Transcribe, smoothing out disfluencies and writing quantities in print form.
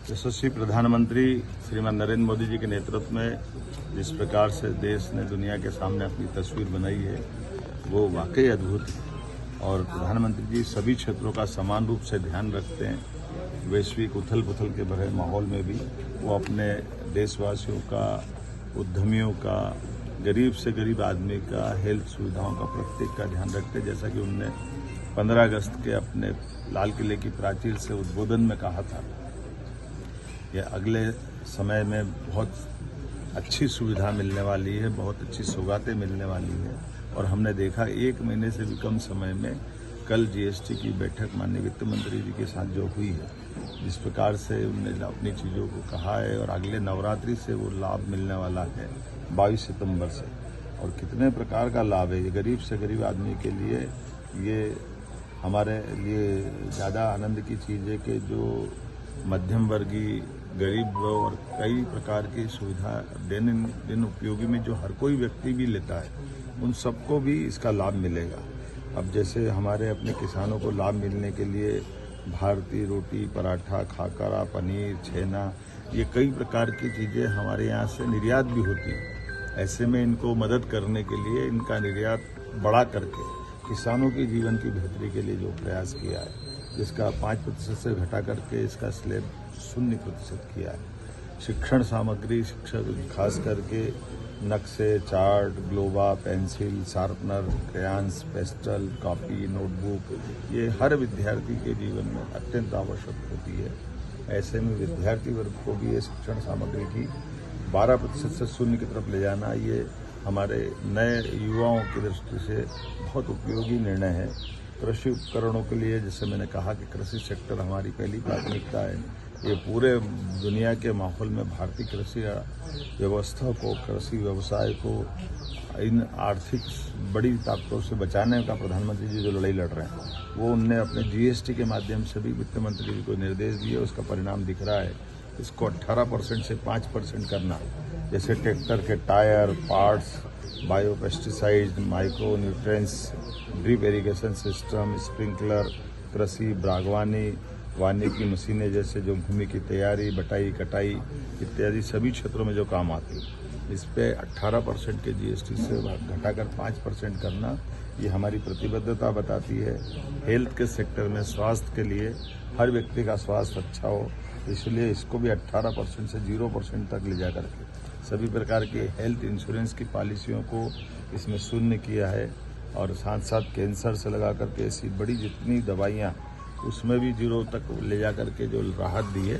यशस्वी प्रधानमंत्री श्रीमान नरेंद्र मोदी जी के नेतृत्व में जिस प्रकार से देश ने दुनिया के सामने अपनी तस्वीर बनाई है वो वाकई अद्भुत है। और प्रधानमंत्री जी सभी क्षेत्रों का समान रूप से ध्यान रखते हैं। वैश्विक उथल पुथल के भरे माहौल में भी वो अपने देशवासियों का, उद्यमियों का, गरीब से गरीब आदमी का, हेल्थ सुविधाओं का, प्रत्येक का ध्यान रखते हैं। जैसा कि उनने 15 अगस्त के अपने लाल किले की प्राचीर से उद्बोधन में कहा था, यह अगले समय में बहुत अच्छी सुविधा मिलने वाली है, बहुत अच्छी सौगातें मिलने वाली है। और हमने देखा 1 महीने से भी कम समय में कल जीएसटी की बैठक माननीय वित्त मंत्री जी के साथ जो हुई है, जिस प्रकार से उन्होंने अपनी चीज़ों को कहा है और अगले नवरात्रि से वो लाभ मिलने वाला है 22 सितंबर से। और कितने प्रकार का लाभ है ये गरीब से गरीब आदमी के लिए। ये हमारे लिए ज़्यादा आनंद की चीज़ है कि जो मध्यम वर्गीय, गरीब और कई प्रकार की सुविधा दिन उपयोगी में जो हर कोई व्यक्ति भी लेता है, उन सबको भी इसका लाभ मिलेगा। अब जैसे हमारे अपने किसानों को लाभ मिलने के लिए भारतीय रोटी, पराठा, खाकरा, पनीर, छेना, ये कई प्रकार की चीज़ें हमारे यहाँ से निर्यात भी होती हैं। ऐसे में इनको मदद करने के लिए इनका निर्यात बढ़ा करके किसानों के जीवन की बेहतरी के लिए जो प्रयास किया है, जिसका 5% से घटा करके इसका स्लैब 0% किया है। शिक्षण सामग्री, शिक्षक खास करके नक्शे, chart, globe, pencil, sharpener, crayons, pastel, copy, notebook, ये हर विद्यार्थी के जीवन में अत्यंत आवश्यक होती है। ऐसे में विद्यार्थी वर्ग को भी ये शिक्षण सामग्री की 12% से 0 की तरफ ले जाना, ये हमारे नए युवाओं की दृष्टि से बहुत उपयोगी निर्णय है। कृषि उपकरणों के लिए जैसे मैंने कहा कि कृषि सेक्टर हमारी पहली प्राथमिकता है। ये पूरे दुनिया के माहौल में भारतीय कृषि व्यवस्था को, कृषि व्यवसाय को इन आर्थिक बड़ी ताकतों से बचाने का प्रधानमंत्री जी जो लड़ाई लड़ रहे हैं, वो उनने अपने जीएसटी के माध्यम से भी वित्त मंत्री जी को निर्देश दिए। उसका परिणाम दिख रहा है। इसको 18% से 5% करना, जैसे ट्रैक्टर के tyre, parts, biopesticide, micro nutrients, drip irrigation system, sprinkler, कृषि, बागवानी, वानिकी मशीनें जैसे जो भूमि की तैयारी, बटाई, कटाई इत्यादि सभी क्षेत्रों में जो काम आती है, इस पे 18% के जीएसटी से घटाकर 5% करना, ये हमारी प्रतिबद्धता बताती है। हेल्थ के सेक्टर में स्वास्थ्य के लिए हर व्यक्ति का स्वास्थ्य अच्छा हो, इसलिए इसको भी 18% से 0% तक ले जा करके सभी प्रकार के हेल्थ इंश्योरेंस की पॉलिसियों को इसमें 0 किया है। और साथ साथ कैंसर से लगा करके ऐसी बड़ी जितनी दवाइयाँ, उसमें भी 0 तक ले जा करके जो राहत दी है।